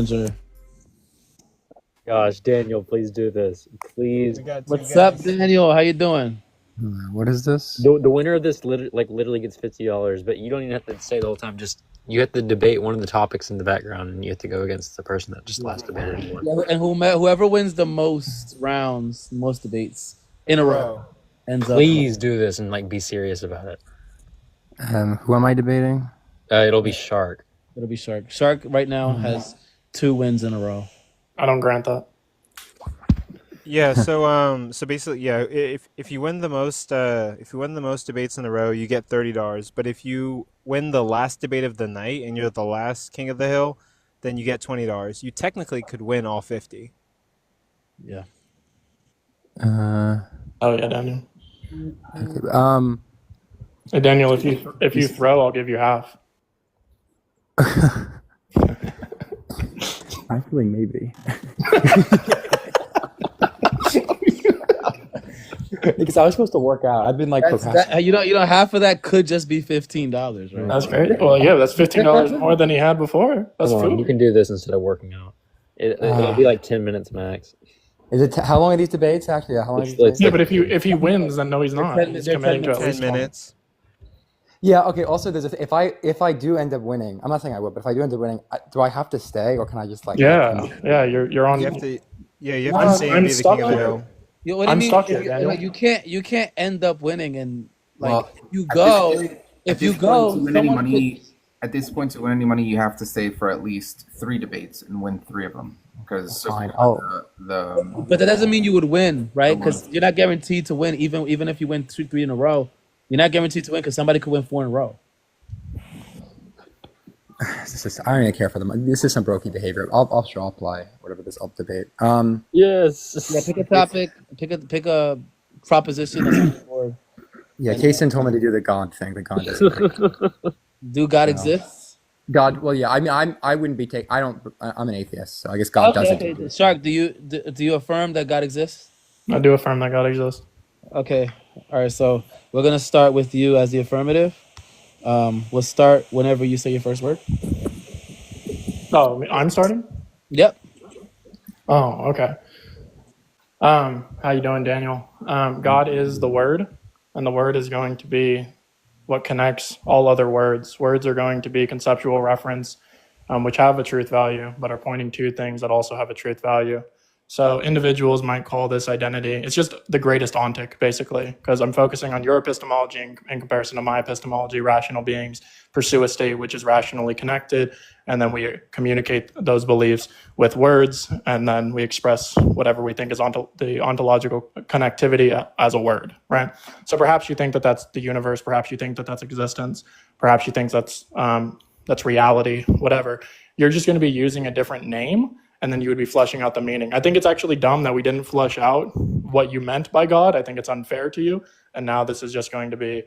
challenger. Gosh, Daniel, please do this. Please. What's up, Daniel? How you doing? What is this? The winner of this literally gets $50, but you don't even have to say the whole time. Just you have to debate one of the topics in the background, and you have to go against the person that just last debated. And whoever wins the most rounds, most debates in a row, ends up. Please do this and like be serious about it. Who am I debating? It'll be Shark. It'll be Shark. Shark right now has 2 wins in a row. I don't grant that. Yeah, so basically, yeah, if you win the most debates in a row, you get $30. But if you win the last debate of the night and you're the last king of the hill, then you get $20. You technically could win all 50. Yeah. Oh yeah, Daniel. Okay, Hey, Daniel, if you throw, I'll give you half. Actually, maybe. Because I was supposed to work out. I've been like procrastinating. You know, half of that could just be $15, right? That's great. Well, yeah, that's $15 more than he had before. That's Come on, food. you can do this instead of working out. It'll be like 10 minutes max. Is it how long are these debates? Actually, yeah, how long are these debates? Yeah, but if he wins, then no, he's not. He's committing to at 10 least minutes. Yeah. Okay. Also, there's if I do end up winning, I'm not saying I would, but if I do end up winning, do I have to stay or can I just like? Yeah. You're on. You have to stay and be the king of the hill. What do you mean? Stuck here, Daniel. You can't end up winning and like Well, if you go, at this point to win any money, you have to stay for at least 3 debates and win 3 of them. Because fine. but that doesn't mean you would win, right? Because you're not guaranteed to win, even if you win 2-3 in a row. You're not guaranteed to win because somebody could win 4 in a row. I don't even care for them. This is some brokey behavior. I'll apply whatever this up debate. Yes. Yeah, pick a topic. Pick a proposition. That's or Yeah, Kaysen told me to do the God thing. The God doesn't. do God exist? God. Well, yeah. I mean, I wouldn't be take. I don't. I'm an atheist, so I guess God doesn't. Okay. Shark, do you affirm that God exists? I do affirm that God exists. Okay. All right. So we're gonna start with you as the affirmative. We'll start whenever you say your first word. Oh, I'm starting? Yep. Oh, okay. How you doing, Daniel? God is the Word, and the Word is going to be what connects all other words. Words are going to be conceptual reference, which have a truth value, but are pointing to things that also have a truth value. So individuals might call this identity. It's just the greatest ontic, basically, because I'm focusing on your epistemology in comparison to my epistemology. Rational beings pursue a state which is rationally connected, and then we communicate those beliefs with words, and then we express whatever we think is the ontological connectivity as a word, right? So perhaps you think that that's the universe. Perhaps you think that that's existence. Perhaps you think that's reality, whatever. You're just going to be using a different name, and then you would be fleshing out the meaning. I think it's actually dumb that we didn't flesh out what you meant by God. I think it's unfair to you. And now this is just going to be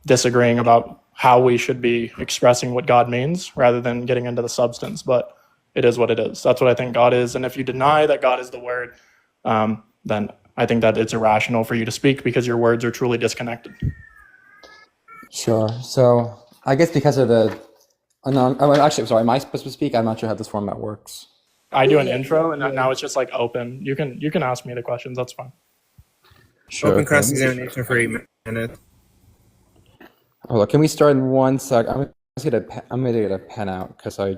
disagreeing about how we should be expressing what God means rather than getting into the substance. But it is what it is. That's what I think God is. And if you deny that God is the Word, then I think that it's irrational for you to speak because your words are truly disconnected. Sure. So I guess because of the actually, sorry, am I supposed to speak? I'm not sure how this format works. I do an intro, and now it's just like open. You can ask me the questions. That's fine. Sure. Open cross-examination for 8 minutes. Hold on, can we start in 1 sec? I'm gonna get a pen out because I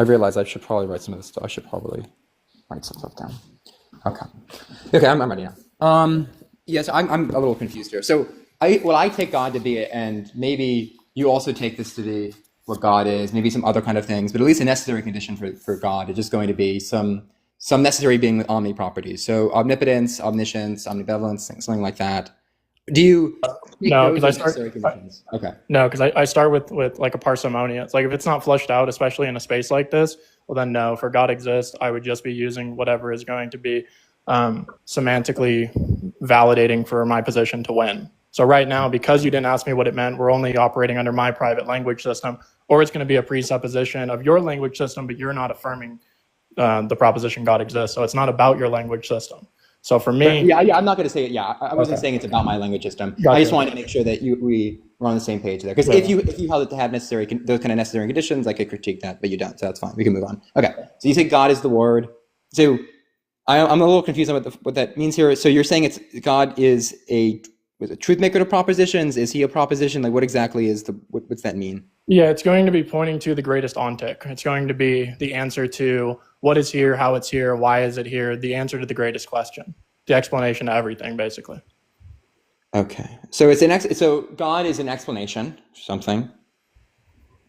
realized I should probably write some of this stuff. I should probably write some stuff down. Okay, I'm ready now. Yes, I'm a little confused here. So I take God to be, and maybe you also take this to be what God is, maybe some other kind of things, but at least a necessary condition for God is just going to be some necessary being with omni properties. So omnipotence, omniscience, omnibenevolence, something like that. Do you no, because I start with like a parsimonious. Like if it's not fleshed out, especially in a space like this, well then no, for God exists, I would just be using whatever is going to be semantically validating for my position to win. So right now, because you didn't ask me what it meant, we're only operating under my private language system, or it's going to be a presupposition of your language system, but you're not affirming the proposition God exists. So it's not about your language system. So for me, I'm not going to say it. Yeah, I wasn't saying it's about my language system. Gotcha. I just wanted to make sure that we're we're on the same page there. Because if you held it to have necessary those kind of necessary conditions, I could critique that, but you don't, so that's fine. We can move on. Okay, so you say God is the Word. So I'm a little confused on what that means here. So you're saying God is a truth maker to propositions? Is he a proposition? Like, what exactly is what's that mean? Yeah, it's going to be pointing to the greatest ontic. It's going to be the answer to what is here, how it's here, why is it here, the answer to the greatest question, the explanation to everything, basically. Okay, so so God is an explanation for something.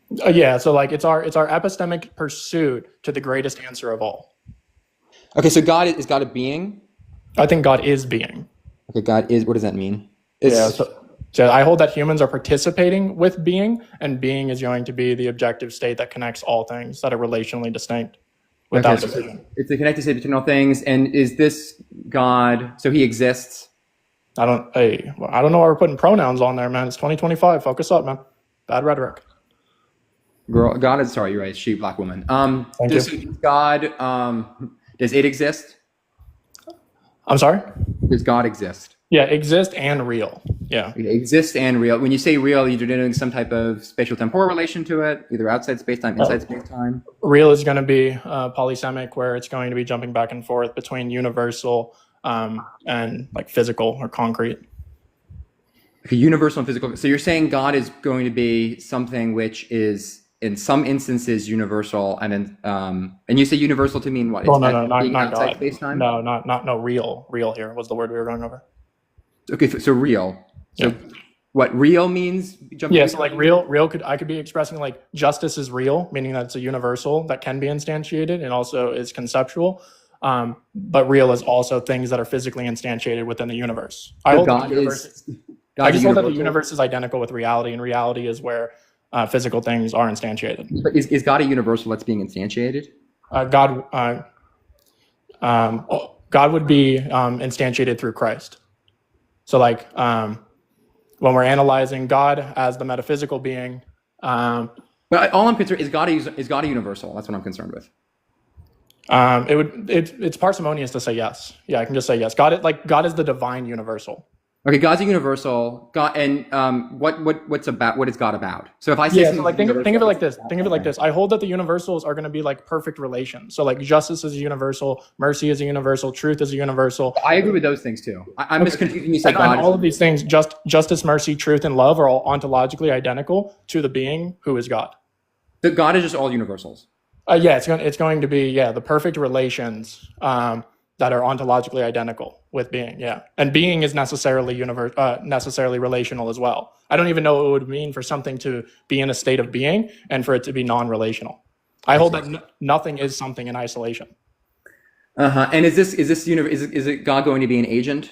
Yeah, so like it's our epistemic pursuit to the greatest answer of all. Okay, so God is God a being? I think God is being. Okay, God is. What does that mean? So I hold that humans are participating with being, and being is going to be the objective state that connects all things that are relationally distinct without decision. It's the connected state between all things. And is this God? So he exists. I don't know why we're putting pronouns on there, man. It's 2025. Focus up, man. Bad rhetoric. Girl, God is. Sorry, you're right. She, black woman. Thank you. God? Does it exist? I'm sorry? Does God exist? Yeah, exist and real. Yeah. It exists and real. When you say real, you're doing some type of spatial temporal relation to it, either outside space-time, inside space-time. Real is going to be polysemic, where it's going to be jumping back and forth between universal and like physical or concrete. Okay, universal and physical. So you're saying God is going to be something which is in some instances universal, and you say universal to mean what? Well, no, not God. Space-time? No, real. Real here was the word we were going over. Okay, so real. So what real means? Yeah, so like real I could be expressing like justice is real, meaning that it's a universal that can be instantiated and also is conceptual. But real is also things that are physically instantiated within the universe. I just hold that the universe is identical with reality, and reality is where physical things are instantiated. But is God a universal that's being instantiated? God would be instantiated through Christ. So like when we're analyzing God as the metaphysical being, but all I'm concerned is God a universal. That's what I'm concerned with. It's parsimonious to say yes. Yeah, I can just say yes. God is the divine universal. Okay, God's a universal. God, and what is God about? So if I say so like think of it like this. Think of it like this. I hold that the universals are going to be like perfect relations. So like justice is a universal, mercy is a universal, truth is a universal. I agree with those things too. I'm just confused when you say God. All of these things, justice, mercy, truth, and love, are all ontologically identical to the being who is God. The God is just all universals. Yeah, it's going to be the perfect relations that are ontologically identical with being. Yeah, and being is necessarily necessarily relational as well. I don't even know what it would mean for something to be in a state of being and for it to be non-relational. I hold that nothing is something in isolation. And is it God going to be an agent?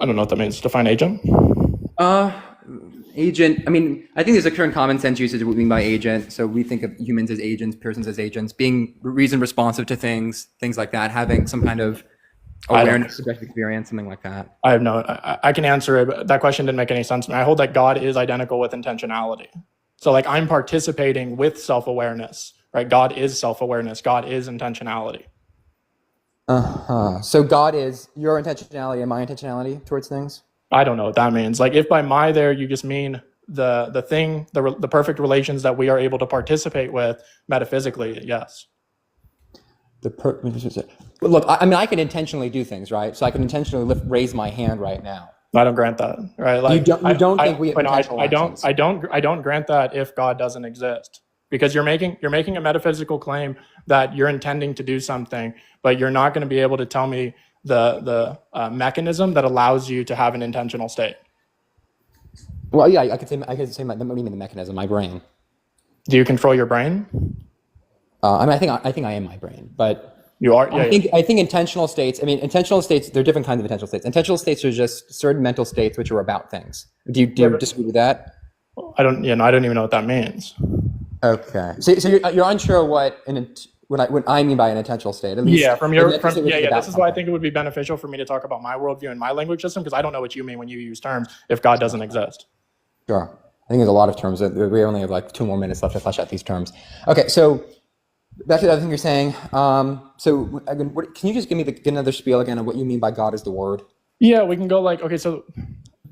I don't know what that means. Define agent. Agent. I mean, I think there's a current common sense usage of what we mean by agent. So we think of humans as agents, persons as agents, being reason responsive to things like that, having some kind of awareness, subjective experience, something like that. I can answer it, but that question didn't make any sense to me. I hold that God is identical with intentionality. So like I'm participating with self-awareness, right? God is self-awareness. God is intentionality. So God is your intentionality and my intentionality towards things? I don't know what that means. Like if by my there you just mean the perfect relations that we are able to participate with metaphysically, yes. Look, I mean, I can intentionally do things, right? So I can intentionally raise my hand right now. I don't grant that, right? Like you don't think we have I don't grant that if God doesn't exist, because you're making a metaphysical claim that you're intending to do something, but you're not going to be able to tell me the mechanism that allows you to have an intentional state. Well, yeah, I could say what do you mean the mechanism? My brain. Do you control your brain? I mean, I think I am my brain, but you are. Yeah, I think intentional states. I mean, intentional states. There are different kinds of intentional states. Intentional states are just certain mental states which are about things. Do you disagree with that? I don't. I don't even know what that means. Okay, so you're unsure what I mean by an intentional state. At least, This is why I think it would be beneficial for me to talk about my worldview and my language system, because I don't know what you mean when you use terms if God doesn't exist. Sure, I think there's a lot of terms. We only have like 2 more minutes left to flesh out these terms. Okay, so back to the other thing you're saying. So again, can you just give me another spiel again of what you mean by God is the Word? Yeah, we can go like, okay, so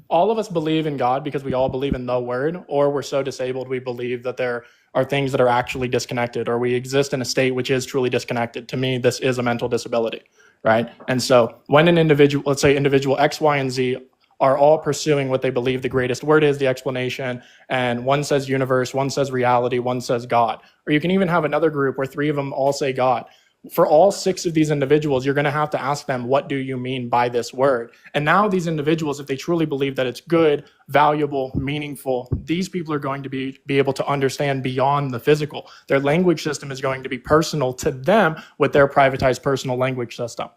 all of us believe in God because we all believe in the word, or we're so disabled we believe that there are things that are actually disconnected, or we exist in a state which is truly disconnected. To me, this is a mental disability, right? And so when an individual, let's say individual X, Y, and Z are all pursuing what they believe the greatest word is, the explanation, and one says universe, one says reality, one says God. Or you can even have another group where 3 of them all say God. For all 6 of these individuals, you're going to have to ask them, what do you mean by this word? And now these individuals, if they truly believe that it's good, valuable, meaningful, these people are going to be able to understand beyond the physical. Their language system is going to be personal to them with their privatized personal language system.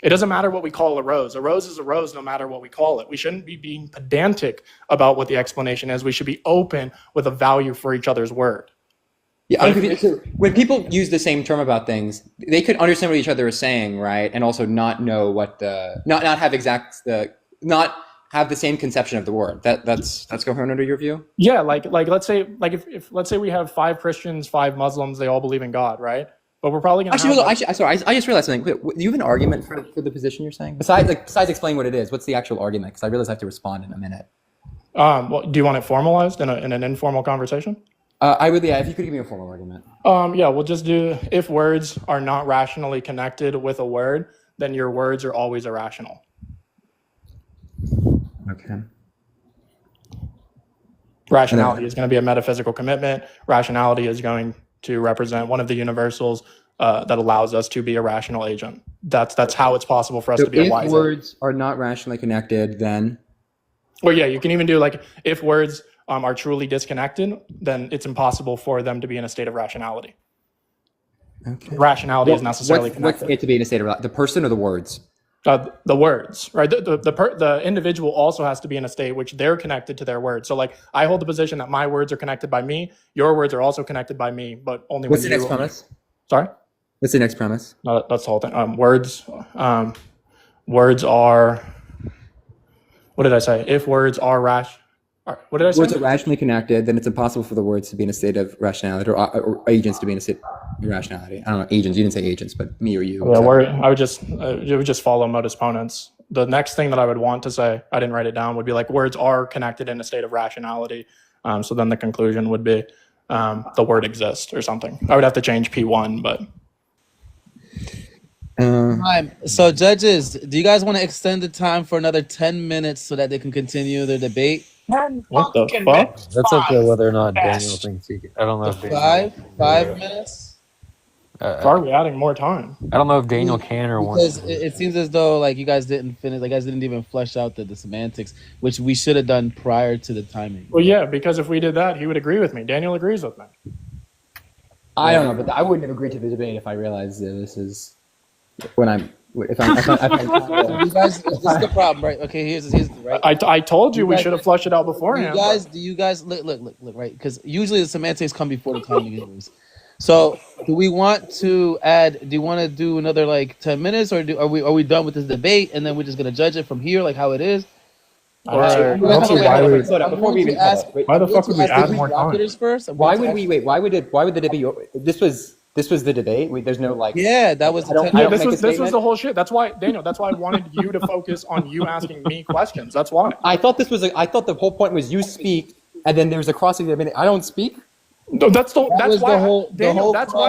It doesn't matter what we call a rose. A rose is a rose no matter what we call it. We shouldn't be being pedantic about what the explanation is. We should be open with a value for each other's word. Yeah, when people use the same term about things, they could understand what each other is saying, right? And also not know what not have the same conception of the word. That's coherent under your view? Yeah, like let's say if let's say we have 5 Christians, 5 Muslims, they all believe in God, right? But we're probably going to sorry, I just realized something. Do you have an argument for the position you're saying? Besides explaining what it is, what's the actual argument? Because I realize I have to respond in a minute. Well, do you want it formalized in an informal conversation? I would, yeah, if you could give me a formal argument. Yeah, we'll just do, if words are not rationally connected with a word, then your words are always irrational. Okay. Rationality is going to be a metaphysical commitment. Rationality is going to represent one of the universals that allows us to be a rational agent. That's how it's possible for us to be a wise. If words are not rationally connected, then... Well, yeah, you can even do like, if words are truly disconnected, then it's impossible for them to be in a state of rationality. Okay. Rationality is necessarily connected. What's it to be in a state of the person or the words? The words, right? The individual also has to be in a state which they're connected to their words. So, like, I hold the position that my words are connected by me. Your words are also connected by me, but only. What's the next premise? Sorry. What's the next premise? No, that's the whole thing. Words are. What did I say? If words are what did I say? Words are rationally connected, then it's impossible for the words to be in a state of rationality, or agents to be in a state of irrationality. I don't know, agents. You didn't say agents, but me or you. Yeah, it would just follow modus ponens. The next thing that I would want to say, I didn't write it down, would be like, words are connected in a state of rationality. So then the conclusion would be the word exists or something. I would have to change P1, but. So judges, do you guys want to extend the time for another 10 minutes so that they can continue their debate? What the fuck? That's up to whether or not Daniel thinks he can. I don't know if Daniel, 5 minutes? Why are we adding more time? I don't know if Daniel can or wants. Because it seems as though like you guys didn't finish, like you guys didn't even flesh out the semantics, which we should have done prior to the timing. Well, yeah, because if we did that, he would agree with me. Daniel agrees with me. I don't know, but I wouldn't have agreed to the debate if I realized that this is when I'm. If I'm you guys, this is the problem, right? Okay, here's right. I told you we should have flushed it out beforehand. Do you guys look, right? Because usually the semantics come before the timing anyways. So do we want to add? Do you want to do another like 10 minutes, or are we done with this debate and then we're just gonna judge it from here, like how it is? Why the fuck would we add more time? First? Why would we wait? Why would the debate? This was the debate. There's no like. Yeah, that was. This was the whole shit. That's why, Daniel. That's why I wanted you to focus on you asking me questions. That's why. I thought the whole point was you speak, and then there's a crossing. I mean, I don't speak. No, that's why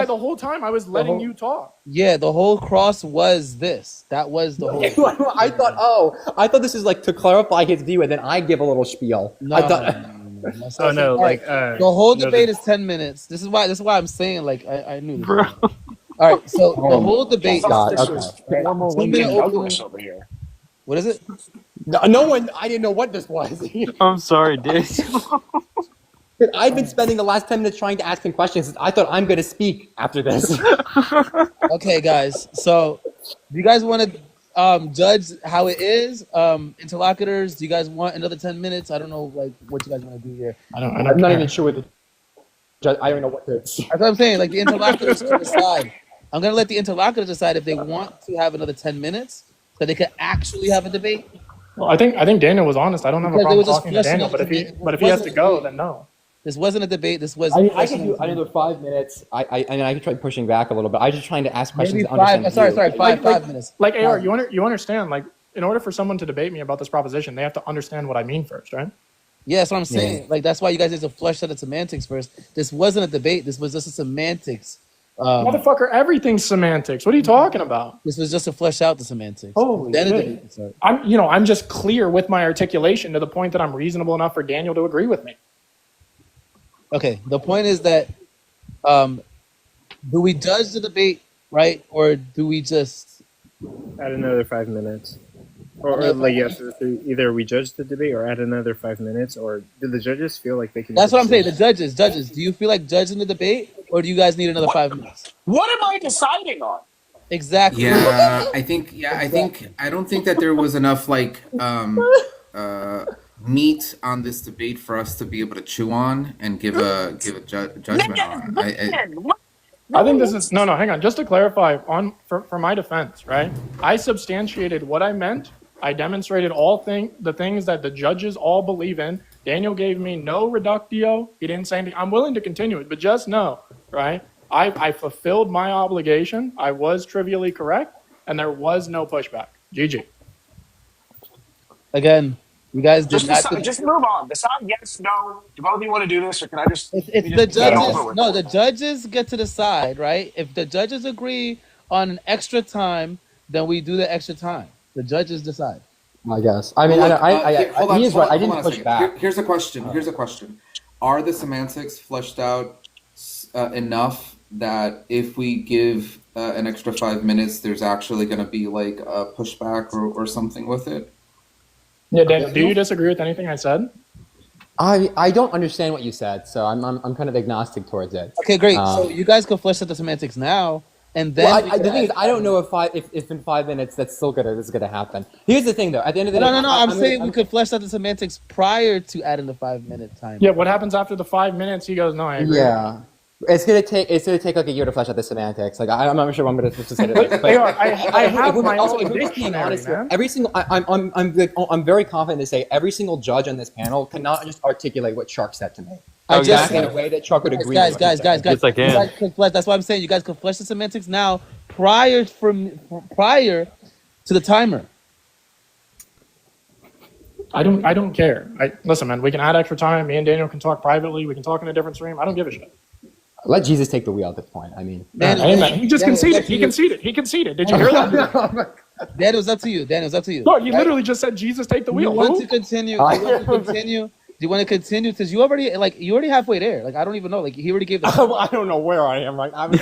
the whole time I was letting you talk. Yeah, the whole cross was this. That was the whole. I thought this is like to clarify his view, and then I give a little spiel. No, I thought. The whole debate is 10 minutes. This is why I'm saying like I knew this. Bro. All right, so the whole debate. Over here. What is it? No one. I didn't know what this was. I'm sorry, dude. I've been spending the last 10 minutes trying to ask him questions. I thought I'm going to speak after this. Okay, guys. So, do you guys want to judge how it is? Interlocutors, do you guys want another 10 minutes? I don't know, like, what you guys want to do here. I'm not even sure what the judge. I don't know what to. That's what I'm saying. Like the interlocutors can decide. I'm gonna let the interlocutors decide if they want to have another 10 minutes, so they could actually have a debate. Well, I think Daniel was honest. I don't have a problem talking to Daniel, but if he has to go, then no. This wasn't a debate. This was. I can do another 5 minutes. I can try pushing back a little bit. I was just trying to ask questions. Maybe 5. Sorry, 5 minutes. Like AR, you understand? Like in order for someone to debate me about this proposition, they have to understand what I mean first, right? Yeah, that's what I'm saying. Like that's why you guys need to flesh out the semantics first. This wasn't a debate. This was just a semantics. Motherfucker, everything's semantics. What are you talking about? This was just to flesh out the semantics. Holy Then the shit. debate can start. I'm just clear with my articulation to the point that I'm reasonable enough for Daniel to agree with me. Okay, the point is that do we judge the debate, right, or do we just Add another 5 minutes. Or like, yes, either we judge the debate or add another 5 minutes, or do the judges feel like they can... That's what I'm saying. The judges, do you feel like judging the debate, or do you guys need another 5 minutes? What am I deciding on? Exactly. Yeah, I don't think that there was enough like meat on this debate for us to be able to chew on and give a judgment on. I think this is no. Hang on. Just to clarify, for my defense, right? I substantiated what I meant. I demonstrated the things that the judges all believe in. Daniel gave me no reductio. He didn't say anything. I'm willing to continue it, but just know, right? I fulfilled my obligation. I was trivially correct, and there was no pushback. GG. Again, you guys did Just not. just move on. Decide yes, no. Do both of you want to do this, or can I just? It's we the just get it over judges. with? No, the judges get to decide, right? If the judges agree on an extra time, then we do the extra time. The judges decide. I guess. I mean, he is right. I didn't push back. Here's a question. Are the semantics fleshed out enough that if we give an extra 5 minutes, there's actually going to be like a pushback or something with it? Yeah, Daniel, do you disagree with anything I said? I don't understand what you said, so I'm kind of agnostic towards it. Okay, great. So you guys can flesh out the semantics now, and then well, the thing is, I don't know if in 5 minutes that's still gonna happen. Here's the thing, though. At the end of the day, no. I'm saying we could flesh out the semantics prior to adding the 5 minute time. Yeah. What happens after the 5 minutes? He goes, no, I agree. Yeah. It's gonna take like a year to flesh out the semantics. Like I'm not sure what I'm gonna say to this. But I have my also, own if we're just being honest, man. every single I'm very confident to say every single judge on this panel cannot just articulate what Shark said to me. In a way that Shark would agree. Guys. Yes, I can. You guys can flesh, that's why I'm saying you guys can flesh the semantics now prior to the timer. I don't care. Listen, man. We can add extra time. Me and Daniel can talk privately. We can talk in a different stream. I don't give a shit. Let Jesus take the wheel at this point. I mean, Amen. He just conceded. He conceded. Did you hear that? Daniel, it's up to you. No, he literally just said, "Jesus, take the Do wheel." you want to continue? Do you want to continue? Because you already halfway there. Like I don't even know. Like he already gave the. I don't know where I am. Like I'm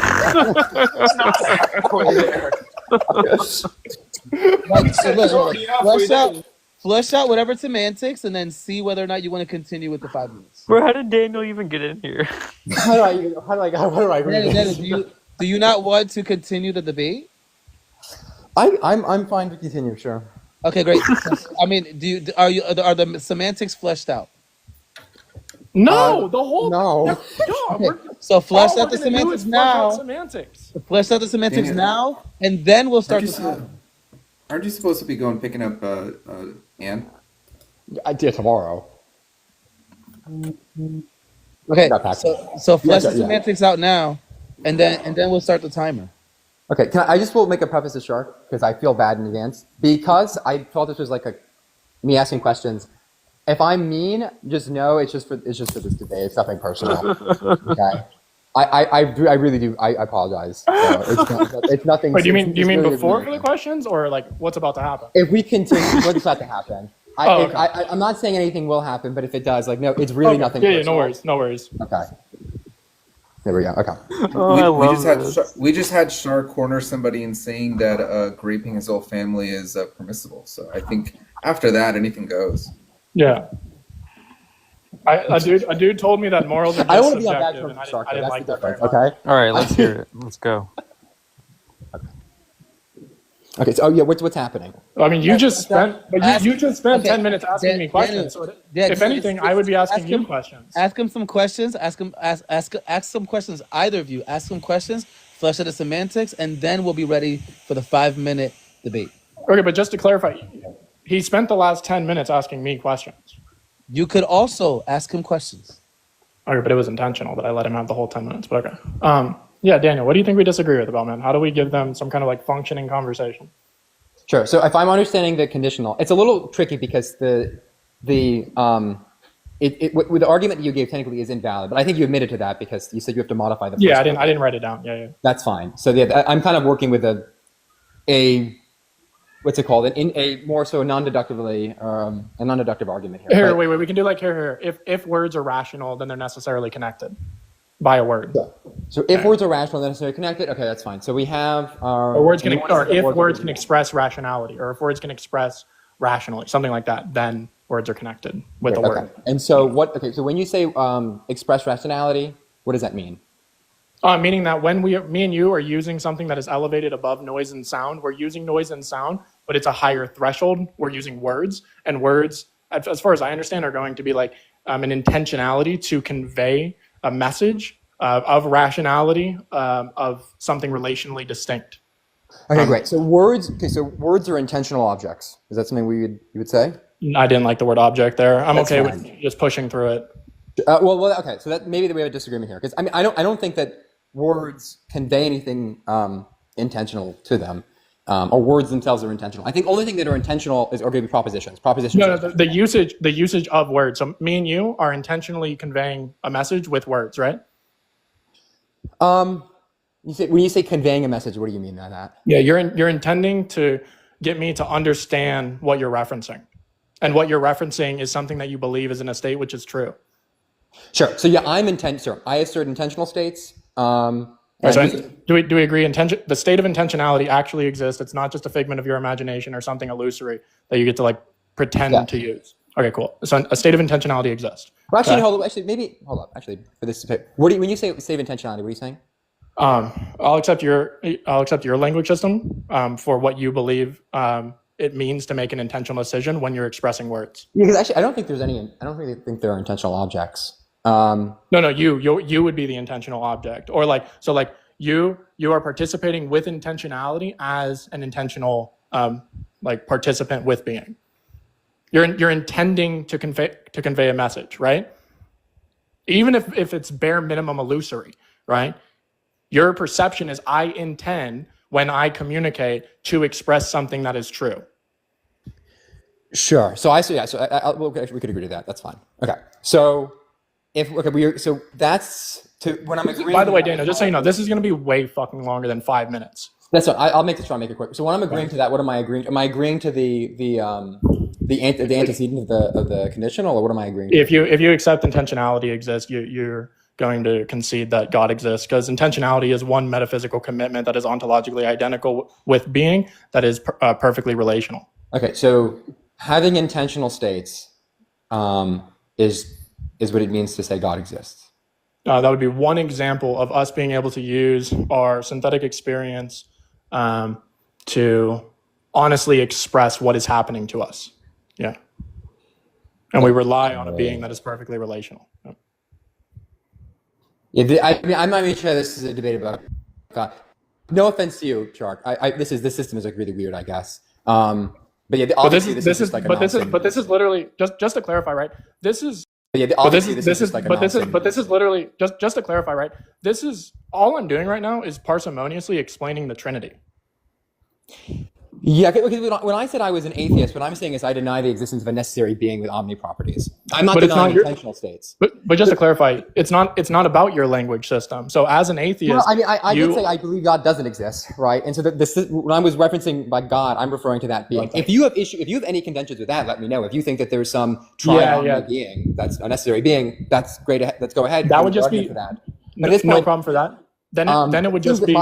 Flesh out whatever semantics, and then see whether or not you want to continue with the 5 minutes. Bro, how did Daniel even get in here? How do I read this? Do you not want to continue the debate? I'm fine to continue. Sure. Okay, great. I mean, are the semantics fleshed out? No, the whole no. So flesh out the semantics now. Flesh out the semantics Daniel, now, and then we'll start the time. Aren't you supposed to be picking up Anne? I did tomorrow. Okay, so flesh the semantics out now, and then we'll start the timer. Okay, I just will make a preface to Shark because I feel bad in advance because I thought this was like me asking questions. If I'm mean, just know it's just for this debate. It's nothing personal. Okay. I really do. I apologize. So it's nothing. Wait, do you mean really before for the questions, or like what's about to happen? If we continue, what's about to happen? I'm not saying anything will happen, but if it does, no, it's really nothing. Yeah, no worries. Okay. There we go. Okay. We just had Shark corner somebody in saying that raping his whole family is permissible. So I think after that, anything goes. Yeah. A dude told me that morals are just I don't want to be on bad subjective, terms and with Shark. I didn't like that very much. Okay. All right, let's hear it. Let's go. Okay. So what's happening? I mean, you just spent 10 minutes asking me questions. If anything, I would be asking you questions. Ask him some questions. Ask some questions. Either of you, ask some questions. Flesh out the semantics, and then we'll be ready for the 5 minute debate. Okay, but just to clarify, he spent the last 10 minutes asking me questions. You could also ask him questions. Okay, but it was intentional that I let him have the whole 10 minutes. But okay. Yeah, Daniel, what do you think we disagree with about, man? How do we give them some kind of like functioning conversation? Sure. So if I'm understanding the conditional, it's a little tricky because the argument that you gave technically is invalid, but I think you admitted to that because you said you have to modify the first Yeah, part. I didn't write it down. Yeah. That's fine. So yeah, I'm kind of working with a what's it called? A more so non-deductively a non-deductive argument here. Here, wait. We can do like here. If words are rational, then they're necessarily connected by a word. Yeah. So if words are rational, they're necessarily connected. Okay, that's fine. So we have our. Or if words can express rationality, or if words can express rationally, something like that, then words are connected with the word. And so what? Okay, so when you say express rationality, what does that mean? Meaning that when me and you are using something that is elevated above noise and sound, we're using noise and sound, but it's a higher threshold. We're using words, and words, as far as I understand, are going to be like an intentionality to convey a message of rationality of something relationally distinct. Okay, great. So words. Okay, so words are intentional objects. Is that something you would say? I didn't like the word object there. I'm That's okay fine. with just pushing through it. Well, okay. So that maybe we have a disagreement here because I mean I don't think that words convey anything intentional to them, or words themselves are intentional. I think the only thing that are intentional is maybe propositions. Propositions. No, the usage of words. So me and you are intentionally conveying a message with words, right? When you say conveying a message, what do you mean by that? Yeah, you're intending to get me to understand what you're referencing, and what you're referencing is something that you believe is in a state which is true. Sure. So yeah, I assert intentional states. So do we agree? The state of intentionality actually exists. It's not just a figment of your imagination or something illusory that you get to like pretend to use. Okay, cool. So a state of intentionality exists. Well, actually, hold on. Actually, for this, when you say state of intentionality, what are you saying? I'll accept your language system for what you believe it means to make an intentional decision when you're expressing words. Yeah, because actually, I don't really think there are intentional objects. No, you would be the intentional object, or you are participating with intentionality as an intentional participant with being. You're intending to convey a message, right? Even if it's bare minimum illusory, right? Your perception is I intend when I communicate to express something that is true. Sure. So we could agree to that. That's fine. Okay. So that's to when I'm agreeing. By the way, Daniel, just so you know, this is going to be way fucking longer than 5 minutes. That's what I'll make this try and make it quick. So when I'm agreeing to that, what am I agreeing to? Am I agreeing to the antecedent of the conditional, or what am I agreeing to? If you accept intentionality exists, you're going to concede that God exists, because intentionality is one metaphysical commitment that is ontologically identical with being, that is perfectly relational. Okay, so having intentional states is what it means to say God exists. That would be one example of us being able to use our synthetic experience to honestly express what is happening to us. Yeah. And we rely on a being that is perfectly relational. Yeah, I'm not even sure this is a debate about God. No offense to you, Shark. This system is like really weird, I guess. But yeah, obviously this is literally just to clarify, right? This is literally just to clarify, right? This is all I'm doing right now is parsimoniously explaining the Trinity. Yeah, because when I said I was an atheist, what I'm saying is I deny the existence of a necessary being with omni properties. I'm not denying intentional states. But just to clarify, it's not about your language system. So as an atheist, well, I mean, I did say I believe God doesn't exist, right? And so when I was referencing by God, I'm referring to that being. Okay. If you have any contentions with that, let me know. If you think that there's some triune being that's a necessary being, that's great. Let's go ahead. That would just be for that. But no problem for that. Then it would just be.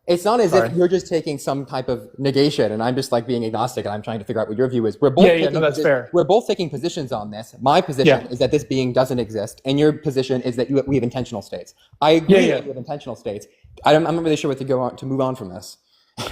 It's not as if you're just taking some type of negation and I'm just like being agnostic and I'm trying to figure out what your view is. We're both that's fair. We're both taking positions on this. My position is that this being doesn't exist, and your position is that we have intentional states. I agree that we have intentional states. I'm not really sure what to move on from this.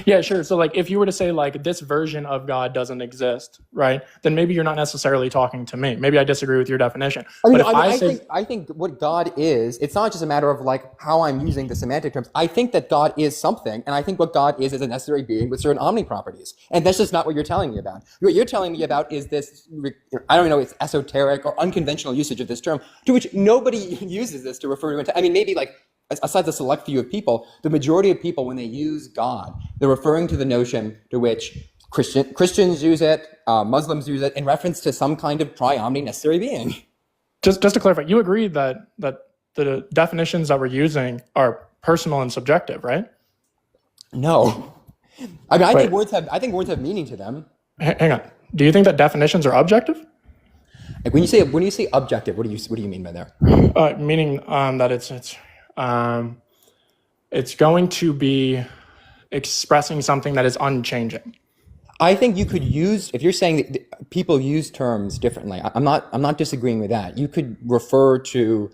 Yeah, sure. So like if you were to say like this version of God doesn't exist, right? Then maybe you're not necessarily talking to me. Maybe I disagree with your definition. I think what God is, it's not just a matter of like how I'm using the semantic terms. I think that God is something, and I think what God is a necessary being with certain omni properties. And that's just not what you're telling me about. What you're telling me about is this, I don't know, it's esoteric or unconventional usage of this term, to which nobody uses this to refer to. I mean, maybe like, aside the select few of people, the majority of people, when they use God, they're referring to the notion to which Christians use it, Muslims use it in reference to some kind of tri-omni necessary being. Just to clarify, you agree that the definitions that we're using are personal and subjective, right? No, I mean Wait. I think words have meaning to them. Hang on. Do you think that definitions are objective? Like when you say objective, what do you mean by there? Meaning that it's going to be expressing something that is unchanging. I think you could use, if you're saying that people use terms differently, I'm not disagreeing with that. You could refer to,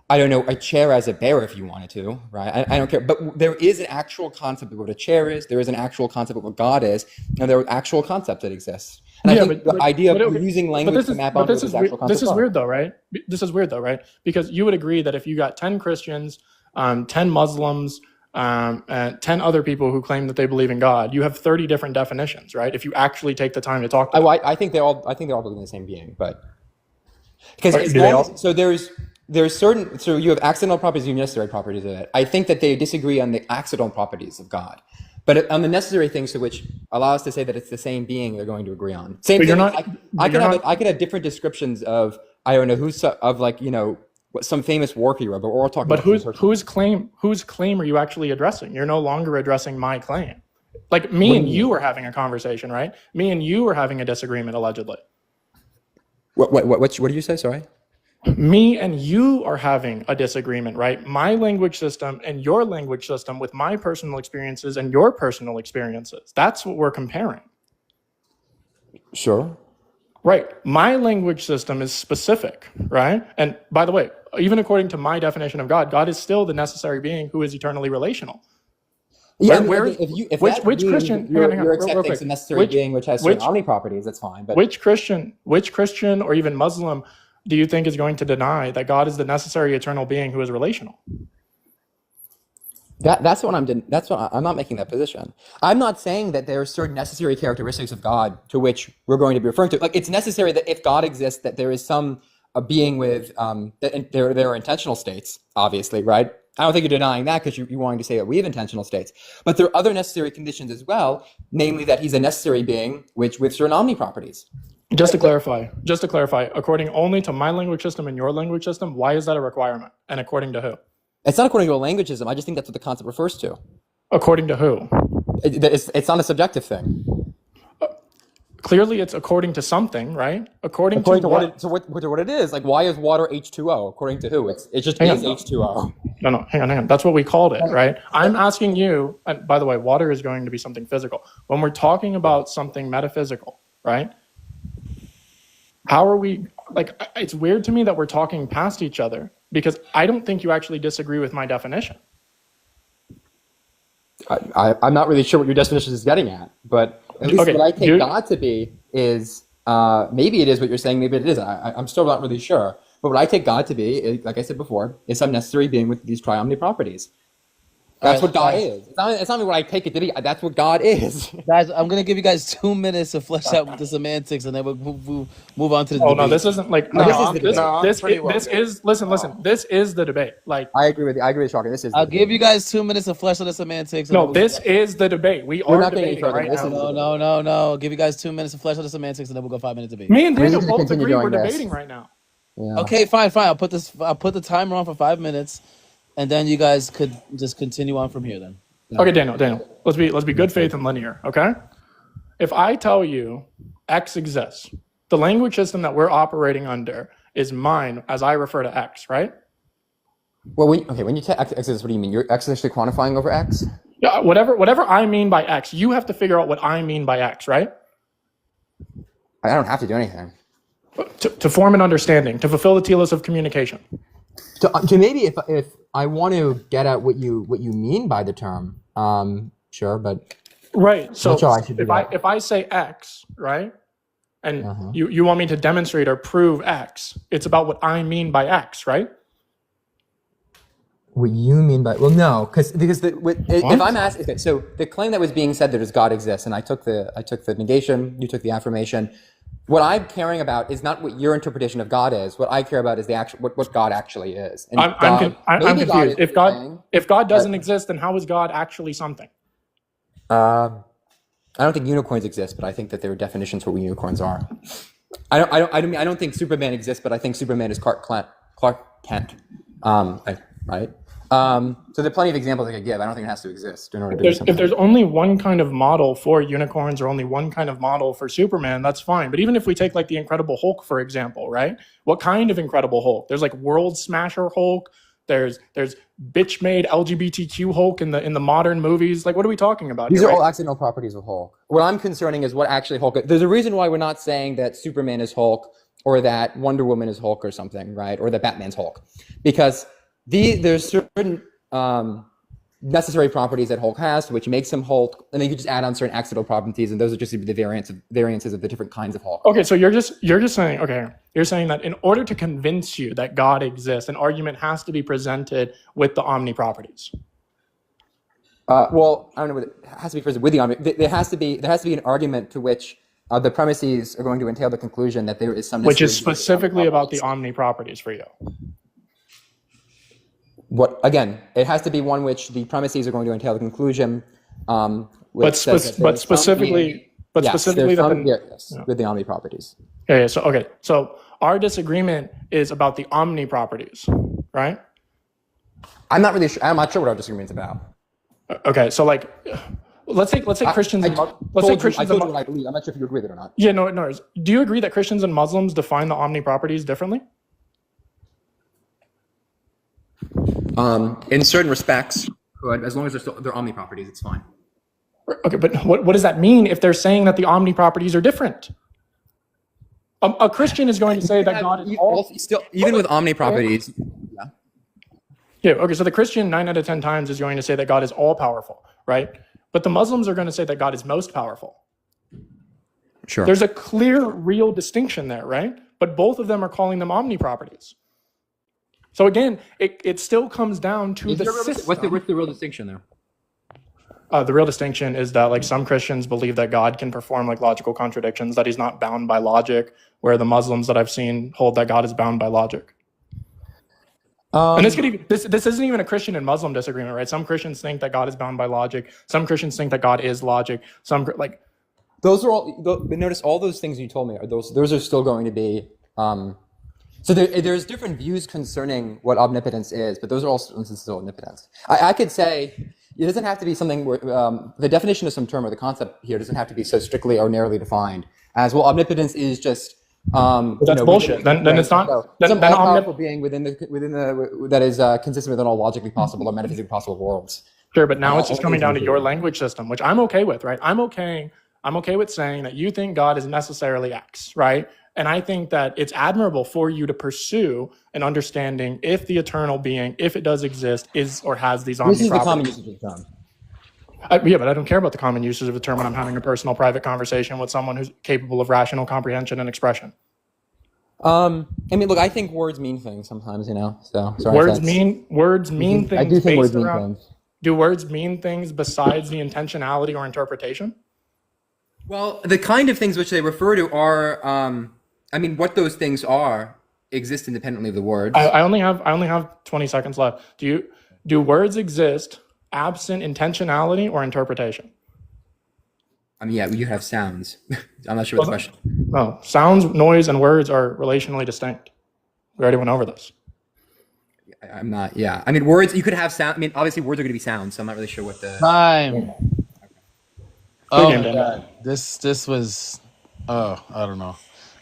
I don't know, a chair as a bear if you wanted to, right? I don't care. But there is an actual concept of what a chair is. There is an actual concept of what God is. And there are actual concepts that exist. And I think the idea of using language to map onto this actual concept. This is weird though, right? This is weird though, right? Because you would agree that if you got 10 Christians, 10 Muslims, and 10 other people who claim that they believe in God, you have 30 different definitions, right? If you actually take the time to talk to them. I think they're all believe in the same being, but because so there's certain, so you have accidental properties, you have necessary properties of it. I think that they disagree on the accidental properties of God, but on the necessary things to which allow us to say that it's the same being, they're going to agree on. Same thing. I could have different descriptions of, I don't know, some famous war hero, but we're all talking. But whose claim are you actually addressing? You're no longer addressing my claim. Like me and you were having a conversation, right? Me and you were having a disagreement, allegedly. What did you say? Sorry. Me and you are having a disagreement, right? My language system and your language system with my personal experiences and your personal experiences. That's what we're comparing. Sure. Right. My language system is specific, right? And by the way, even according to my definition of God, God is still the necessary being who is eternally relational. Yeah, which Christian? You're accepting the necessary being which has certain omni properties. That's fine. But which Christian or even Muslim do you think is going to deny that God is the necessary eternal being who is relational? That's what I'm not making that position. I'm not saying that there are certain necessary characteristics of God to which we're going to be referring to. Like it's necessary that if God exists, that there is some being with that there are intentional states, obviously, right? I don't think you're denying that because you're wanting to say that we have intentional states. But there are other necessary conditions as well, namely that he's a necessary being with certain omni properties. Just to clarify, according only to my language system and your language system, why is that a requirement? And according to who? It's not according to a language system. I just think that's what the concept refers to. According to who? It's not a subjective thing. Clearly, it's according to something, right? According to what it is. Like, why is water H2O? According to who? It just is H2O. No, hang on. That's what we called it, right? I'm asking you, and by the way, water is going to be something physical. When we're talking about something metaphysical, right? How are we, like, it's weird to me that we're talking past each other because I don't think you actually disagree with my definition. I'm not really sure what your definition is getting at, but at least what I take God to be is, maybe it is what you're saying, maybe it isn't. I'm still not really sure. But what I take God to be, like I said before, is some necessary being with these tri-omni properties. That's what God is. It's not what I take it to be. That's what God is. Guys, I'm going to give you guys 2 minutes to flesh out the semantics, and then we'll move on to the debate. No, this isn't like... Listen, this is the debate. Like, I agree with Shaka. I'll give you guys 2 minutes to flesh out the semantics. No, this is the debate. We're are debating right now. No. I'll give you guys 2 minutes to flesh out the semantics, and then we'll go 5 minute debate. Me and Daniel both agree we're debating right now. Yeah. Okay, fine. I'll put the timer on for 5 minutes, and then you guys could just continue on from here then. Okay, Daniel. Let's be good faith and linear, okay? If I tell you X exists, the language system that we're operating under is mine as I refer to X, right? Well, when you say X exists, what do you mean? You're X actually quantifying over X? Yeah, whatever I mean by X, you have to figure out what I mean by X, right? I don't have to do anything. To form an understanding, to fulfill the telos of communication. To maybe if I want to get at what you mean by the term, sure, but right. So sure if I say X, right, and you want me to demonstrate or prove X, it's about what I mean by X, right? What you mean by no, because if I'm asking, so the claim that was being said that God exists, and I took the negation, you took the affirmation. What I'm caring about is not what your interpretation of God is. What I care about is the actual what God actually is. And I'm confused. If God doesn't exist, then how is God actually something? I don't think unicorns exist, but I think that there are definitions for what unicorns are. I don't think Superman exists, but I think Superman is Clark Kent. Right? So there are plenty of examples I could give. I don't think it has to exist in order to be something. If there's only one kind of model for unicorns or only one kind of model for Superman, that's fine. But even if we take like the Incredible Hulk, for example, right? What kind of Incredible Hulk? There's like World Smasher Hulk. There's bitch made LGBTQ Hulk in the modern movies. Like, what are we talking about? These here, are right? all accidental properties of Hulk. What I'm concerning is what actually Hulk is. There's a reason why we're not saying that Superman is Hulk or that Wonder Woman is Hulk or something, right? Or that Batman's Hulk. Because there's certain necessary properties that Hulk has, which makes him Hulk, and then you just add on certain accidental properties, and those are just the variances of the different kinds of Hulk. Okay, so you're just saying, okay, you're saying that in order to convince you that God exists, an argument has to be presented with the omni properties. Well, I don't know what it has to be presented with the omni. There has to be an argument to which the premises are going to entail the conclusion that there is some. Which is specifically about the omni properties for you. What again? It has to be one which the premises are going to entail the conclusion. With Specifically with the omni properties. Okay, so our disagreement is about the omni properties, right? I'm not really sure. I'm not sure what our disagreement's about. Okay, so like, let's say Christians. Let's say Christians. I told you what I believe. I'm not sure if you agree with it or not. Yeah, no. Do you agree that Christians and Muslims define the omni properties differently? In certain respects, but as long as they're omni properties, it's fine. Okay, but what does that mean if they're saying that the omni properties are different? A Christian is going to say that God is all. Even with omni properties. Yeah. Yeah. Okay. So the Christian 9 out of 10 times is going to say that God is all powerful, right? But the Muslims are going to say that God is most powerful. Sure. There's a clear, real distinction there, right? But both of them are calling them omni properties. So again, it still comes down to the system. What's the real distinction there? The real distinction is that like some Christians believe that God can perform like logical contradictions, that he's not bound by logic, where the Muslims that I've seen hold that God is bound by logic. And this isn't even a Christian and Muslim disagreement, right? Some Christians think that God is bound by logic. Some Christians think that God is logic. Those are all. But notice all those things you told me are those are still going to be. So there's different views concerning what omnipotence is, but those are all instances of omnipotence. I could say it doesn't have to be something where the definition of some term or the concept here doesn't have to be so strictly or narrowly defined as well. Omnipotence is just. That's bullshit. Then it's not. Some all-powerful being within the that is consistent with all logically possible or metaphysically possible worlds. Sure, but now it's just coming down to your language system, which I'm okay with, right? I'm okay with saying that you think God is necessarily X, right? And I think that it's admirable for you to pursue an understanding if the eternal being, if it does exist, is or has these omni properties. This is the common usage of the term. Yeah, but I don't care about the common usage of the term when I'm having a personal, private conversation with someone who's capable of rational comprehension and expression. I mean, look, I think words mean things sometimes, you know. So words mean things. I do think words mean things. Do words mean things besides the intentionality or interpretation? Well, the kind of things which they refer to are, I mean, what those things are exist independently of the words. I only have 20 seconds left. Do words exist absent intentionality or interpretation? I mean, yeah, you have sounds. I'm not sure what the question. No, sounds, noise, and words are relationally distinct. We already went over this. I'm not. Yeah, I mean, words. You could have sound. I mean, obviously, words are going to be sounds. So I'm not really sure what the time. Yeah. Oh my God, this was. Oh, I don't know.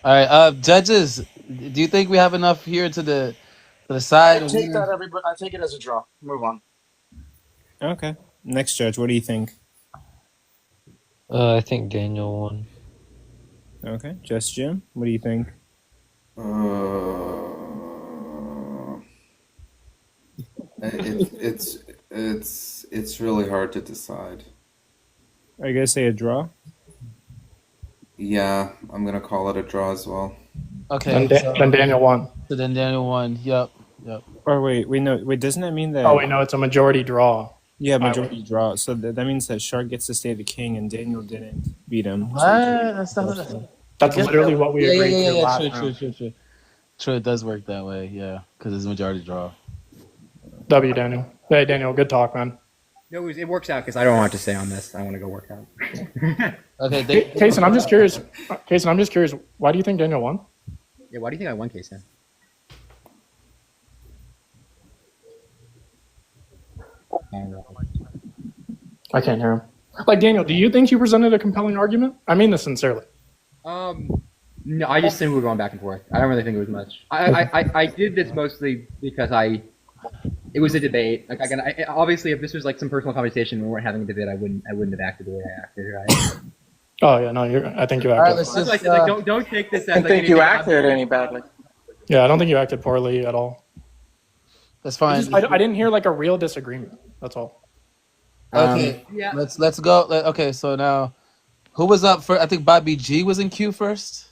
All right, judges. Do you think we have enough here to the side? I take that, everybody. I take it as a draw. Move on. Okay. Next judge, what do you think? I think Daniel won. Okay. Just Jim, what do you think? It's really hard to decide. Are you gonna say a draw? Yeah, I'm gonna call it a draw as well. Okay. Then Daniel won. So then Daniel won. Yep. Or wait, doesn't that mean that? Oh wait, no, it's a majority draw. Yeah, majority draw. So that means that Shark gets to stay the king and Daniel didn't beat him. What? That's not. That's literally what we agreed to last round. True. True, it does work that way. Yeah, because it's a majority draw. W, Daniel. Hey, Daniel, good talk, man. No, it works out because I don't want to stay on this. I want to go work out. Okay, Kason, I'm just curious. Kason, I'm just curious. Why do you think Daniel won? Yeah, why do you think I won, Kason? I can't hear him. Like, Daniel, do you think you presented a compelling argument? I mean this sincerely. No, I just think we were going back and forth. I don't really think it was much. I did this mostly because it was a debate. Like again, obviously, if this was like some personal conversation and we weren't having a debate, I wouldn't have acted the way I acted, right? Oh yeah, no, I think you All right, acted. let's That's just. like, don't take this as I like think you anything acted any badly. Yeah, I don't think you acted poorly at all. That's fine. I didn't hear like a real disagreement. That's all. Okay, yeah. let's go. Okay, so now, who was up first? I think Bobby G was in queue first.